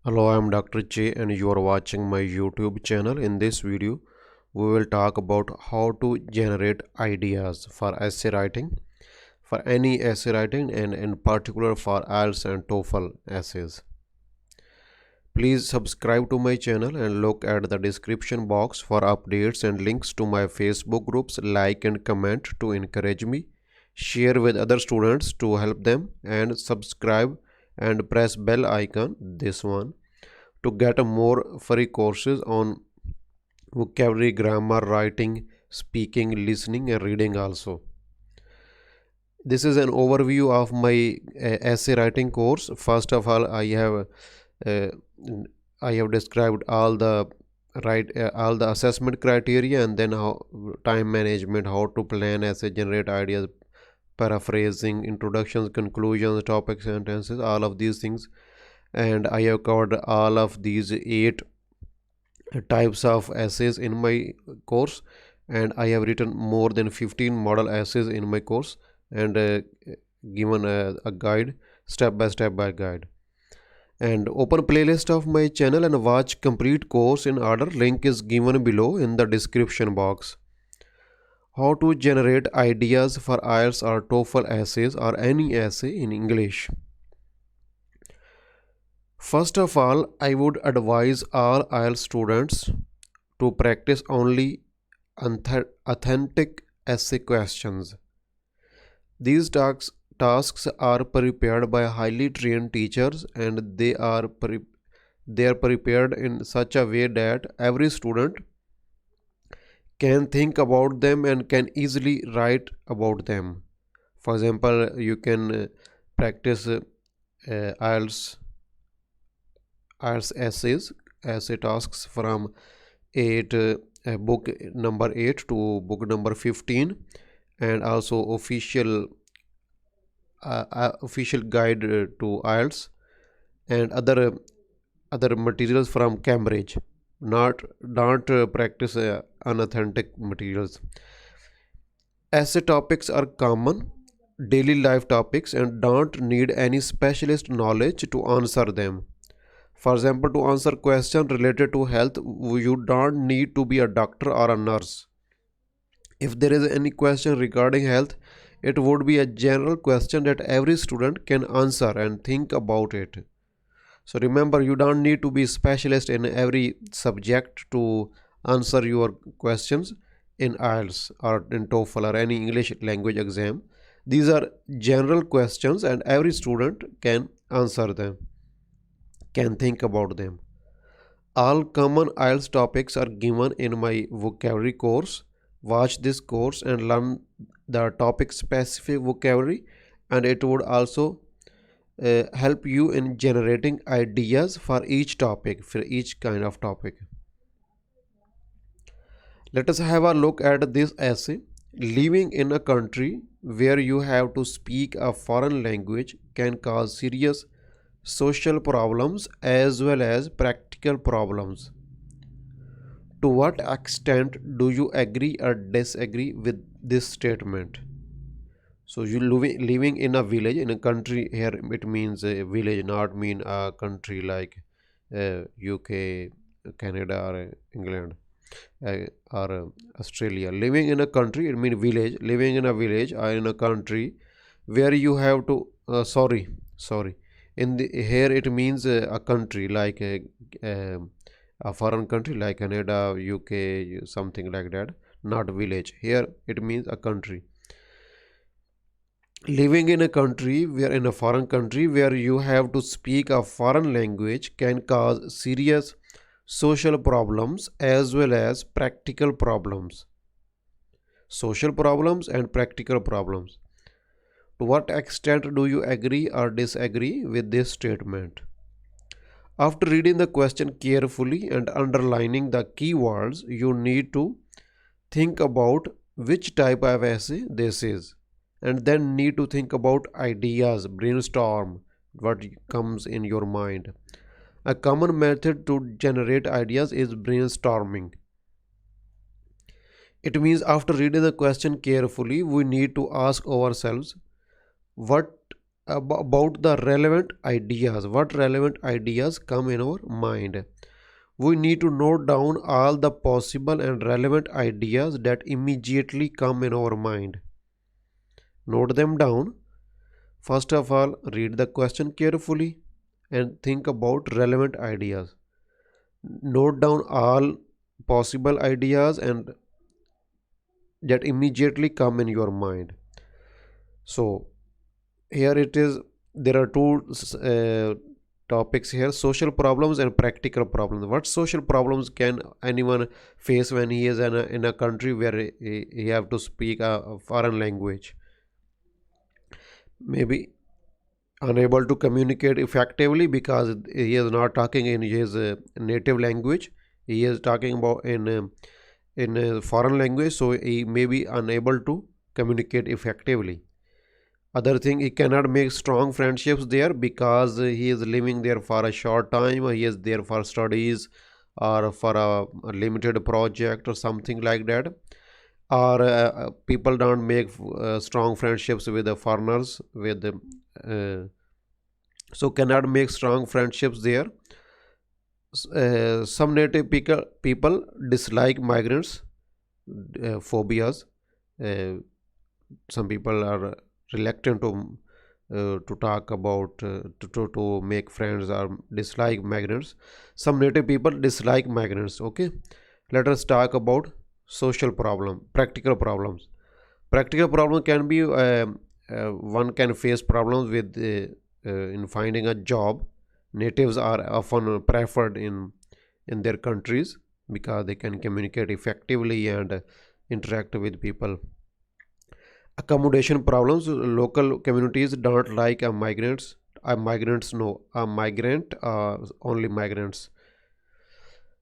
Hello, I'm Dr. J and you are watching my YouTube channel. In this video, we will talk about how to generate ideas for essay writing, for any essay writing and in particular for IELTS and TOEFL essays. Please subscribe to my channel and look at the description box for updates and links to my Facebook groups. Like and comment to encourage me. Share with other students to help them and subscribe and press bell icon, this one, to get more free courses on vocabulary, grammar, writing, speaking, listening and reading also. This is an overview of my essay writing course. First of all, uh, I have described all the assessment criteria, and then how time management, how to plan essay, generate ideas, paraphrasing, introductions, conclusions, topic sentences, all of these things. And I have covered all of these 8 types of essays in my course, and I have written more than 15 model essays in my course and given a guide, step by step by guide. And open playlist of my channel and watch complete course in order. Link is given below in the description box. How to generate ideas for IELTS or TOEFL essays or any essay in English. First of all, I would advise all IELTS students to practice only authentic essay questions. These tasks are prepared by highly trained teachers, and they are prepared in such a way that every student can think about them and can easily write about them. For example, you can practice IELTS essay tasks from 8 book number 8 to book number 15, and also official guide to IELTS and other materials from Cambridge. Not Don't practice unauthentic materials. Essay topics are common daily life topics and don't need any specialist knowledge to answer them. For example, to answer questions related to health, you don't need to be a doctor or a nurse. If there is any question regarding health, it would be a general question that every student can answer and think about it. So remember, you don't need to be specialist in every subject to answer your questions in IELTS or in TOEFL or any English language exam. These are general questions and every student can answer them, can think about them. All common IELTS topics are given in my vocabulary course. Watch this course and learn the topic specific vocabulary, and it would also help you in generating ideas for each topic, for each kind of topic. Let us have a look at this essay. Living in a country where you have to speak a foreign language can cause serious social problems as well as practical problems. To what extent do you agree or disagree with this statement? So you living in a village, in a country, here it means a village, not mean a country like UK, Canada or England or Australia. Living in a country, it means village. Living in a village or in a country where you have to sorry, in the here it means a country like a foreign country like Canada, UK, something like that, not village. Here it means a country. Living in a country where in a foreign country where you have to speak a foreign language can cause serious social problems as well as practical problems. Social problems and practical problems. To what extent do you agree or disagree with this statement? After reading the question carefully and underlining the keywords, you need to think about which type of essay this is, and then need to think about ideas, brainstorm what comes in your mind. A common method to generate ideas is brainstorming. It means after reading the question carefully, we need to ask ourselves what about the relevant ideas. What relevant ideas come in our mind? We need to note down all the possible and relevant ideas that immediately come in our mind. Note them down. First of all, read the question carefully and think about relevant ideas. Note down all possible ideas and that immediately come in your mind. So here it is. There are two topics here: social problems and practical problems. What social problems can anyone face when he is in a country where he have to speak a foreign language? Maybe unable to communicate effectively because he is not talking in his native language. He is talking about in a foreign language, so he may be unable to communicate effectively. Other thing, he cannot make strong friendships there because he is living there for a short time, or he is there for studies or for a limited project or something like that. Or people don't make strong friendships with the foreigners, with the so cannot make strong friendships there. Some native people dislike migrants, phobias. Uh, some people are reluctant to talk about to make friends or dislike migrants. Some native people dislike migrants. Okay, let us talk about social problem, practical problems. Practical problem can be one can face problems with in finding a job. Natives are often preferred in their countries because they can communicate effectively and interact with people. Accommodation problems, local communities don't like a migrants, no, a migrant, only migrants,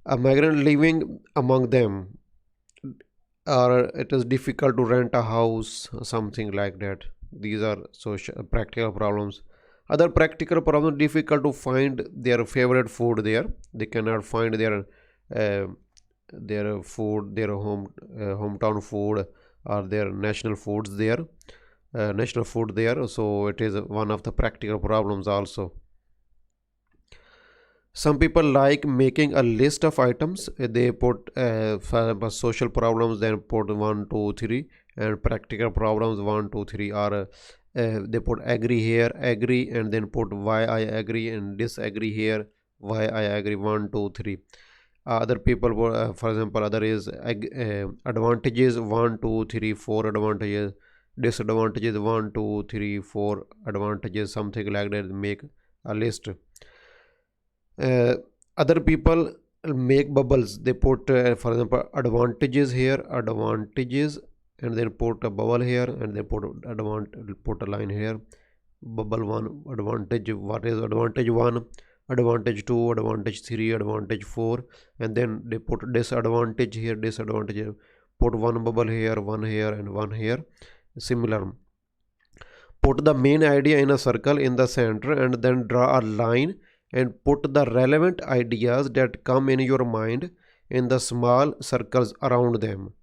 a migrant living among them, or it is difficult to rent a house, something like that. These are social practical problems. Other practical problems, difficult to find their favorite food there. They cannot find uh, their food, their hometown food, or their national foods there, national food there. So it is one of the practical problems also. Some people like making a list of items. They put for example, social problems, then put one, two, three, and practical problems one, two, three. Or they put agree here, agree, and then put why I agree, and disagree here, why I agree, one, two, three. Other people, for example, other is advantages one, two, three, four advantages, disadvantages one, two, three, four advantages, something like that. Make a list. uh, Other people make bubbles. They put for example advantages here, advantages, and then put a bubble here, and then put a line here, bubble one advantage. What is advantage one, advantage two, advantage three, advantage four, and then they put disadvantage here, disadvantage here. Put one bubble here, one here, and one here. Similar, put the main idea in a circle in the center and then draw a line and put the relevant ideas that come in your mind in the small circles around them.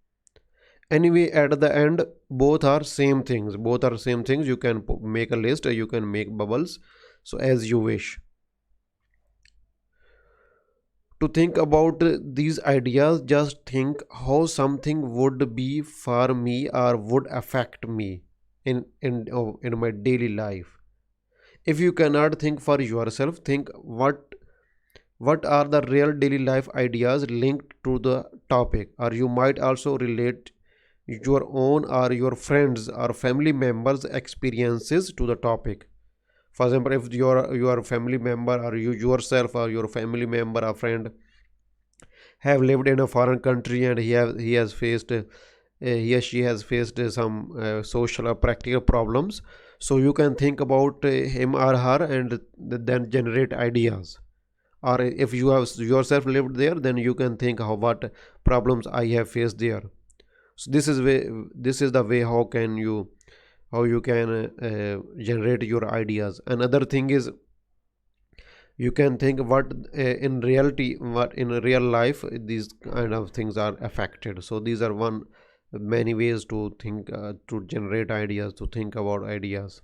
Anyway, at the end, both are same things. You can make a list or you can make bubbles, so as you wish. To think about these ideas, just think how something would be for me or would affect me in my daily life. If you cannot think for yourself, think what are the real daily life ideas linked to the topic, or you might also relate your own or your friends or family members experiences to the topic. For example, if your family member or you yourself or your family member or friend have lived in a foreign country and he has faced he or she has faced some social or practical problems, so you can think about him or her and then generate ideas. Or if you have yourself lived there, then you can think how what problems I have faced there. So this is the way how you can generate your ideas. Another thing is, you can think what in reality, what in real life these kind of things are affected. So these are one many ways to think, to generate ideas, to think about ideas.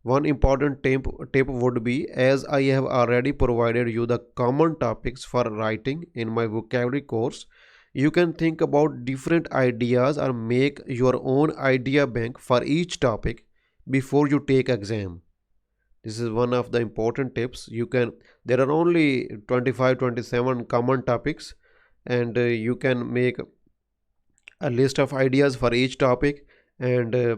One important tip would be, as I have already provided you the common topics for writing in my vocabulary course, you can think about different ideas or make your own idea bank for each topic before you take exam. This is one of the important tips. There are only 25, 27 common topics, and you can make a list of ideas for each topic, and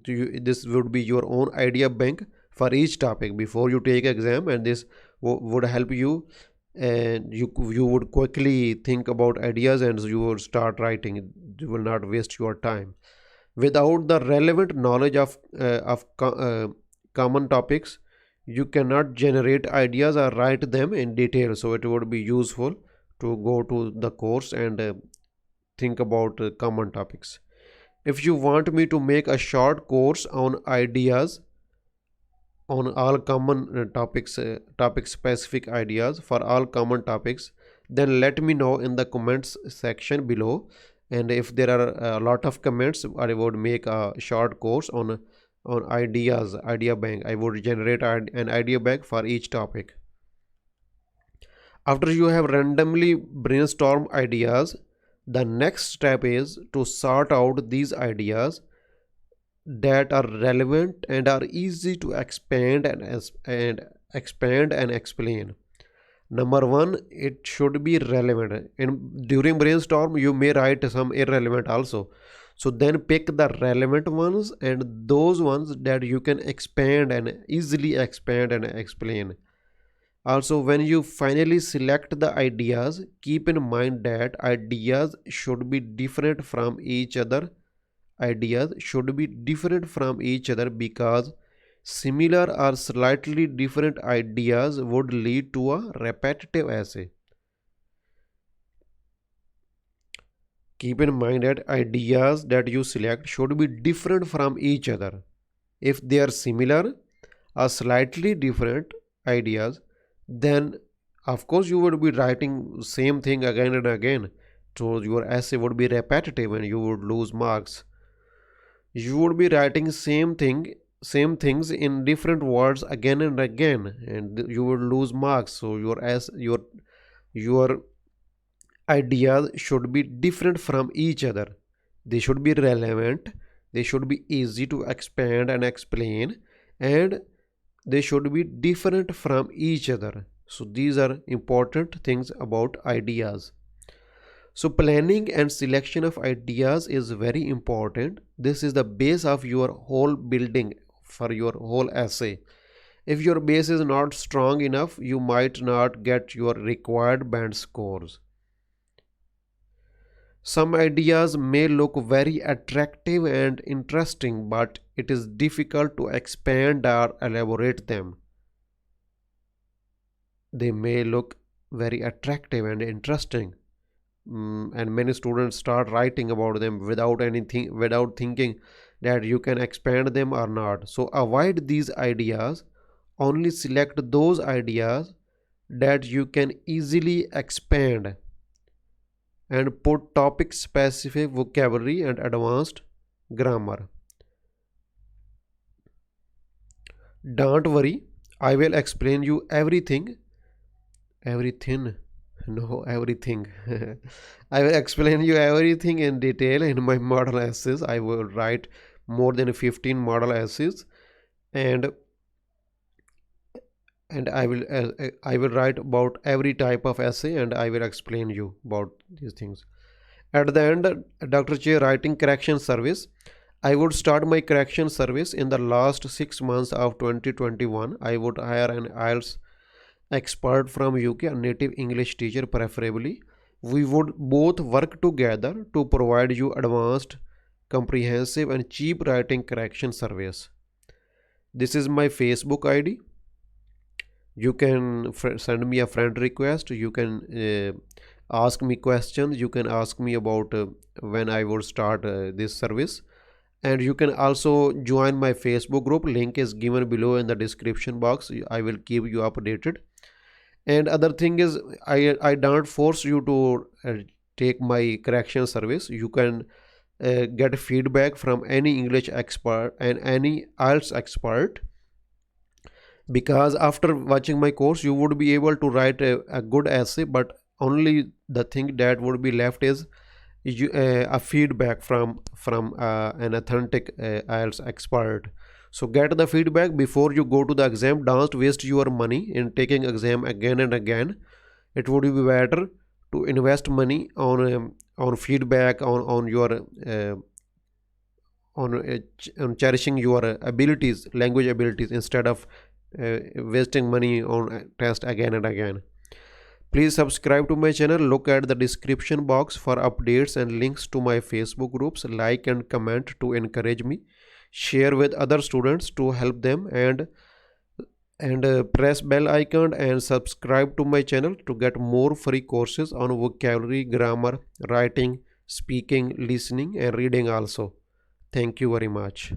this would be your own idea bank for each topic before you take exam, and this would help you, and you would quickly think about ideas and you would start writing. You will not waste your time. Without the relevant knowledge of common topics, you cannot generate ideas or write them in detail. So it would be useful to go to the course and think about common topics. If you want me to make a short course on ideas on all common topic specific ideas for all common topics, then let me know in the comments section below. And if there are a lot of comments, I would make a short course on idea bank. I would generate an idea bank for each topic. After you have randomly brainstormed ideas, the next step is to sort out these ideas that are relevant and are easy to expand and explain. Number one, it should be relevant. And during brainstorm, you may write some irrelevant also. So then pick the relevant ones and those ones that you can expand and easily expand and explain. Also, when you finally select the ideas, keep in mind that ideas should be different from each other. Ideas should be different from each other because similar or slightly different ideas would lead to a repetitive essay. Keep in mind that ideas that you select should be different from each other. If they are similar or slightly different ideas, then of course you would be writing same thing again and again. So your essay would be repetitive and you would lose marks. You would be writing same things in different words again and again, and you would lose marks. So your ideas should be different from each other. They should be relevant, they should be easy to expand and explain, and they should be different from each other. So these are important things about ideas. So planning and selection of ideas is very important. This is the base of your whole building for your whole essay. If your base is not strong enough, you might not get your required band scores. Some ideas may look very attractive and interesting, but it is difficult to expand or elaborate them. They may look very attractive and interesting, and many students start writing about them without thinking that you can expand them or not. So avoid these ideas. Only select those ideas that you can easily expand and put topic specific vocabulary and advanced grammar. Don't worry, I will explain you everything. No, everything. I will explain you everything in detail in my model essays. I will write more than 15 model essays, and I will write about every type of essay, and I will explain you about these things. At the end, Dr. Che writing correction service. I would start my correction service in the last 6 months of 2021. I would hire an IELTS expert from UK, a native English teacher preferably. We would both work together to provide you advanced, comprehensive and cheap writing correction service. This is my Facebook ID. You can send me a friend request. You can ask me questions. You can ask me about when I would start this service. And you can also join my Facebook group. Link is given below in the description box. I will keep you updated. And other thing is, I don't force you to take my correction service. You can get feedback from any English expert and any IELTS expert. because after watching my course you would be able to write a good essay, but only the thing that would be left is a feedback from an authentic IELTS expert. So get the feedback before you go to the exam. Don't waste your money in taking exam again and again. It would be better to invest money on feedback, on your on cherishing your abilities, language abilities, instead of wasting money on test again and again. Please subscribe to my channel. Look at the description box for updates and links to my Facebook groups. Like and comment to encourage me. Share with other students to help them, and press bell icon and subscribe to my channel to get more free courses on vocabulary, grammar, writing, speaking, listening and reading also. Thank you very much.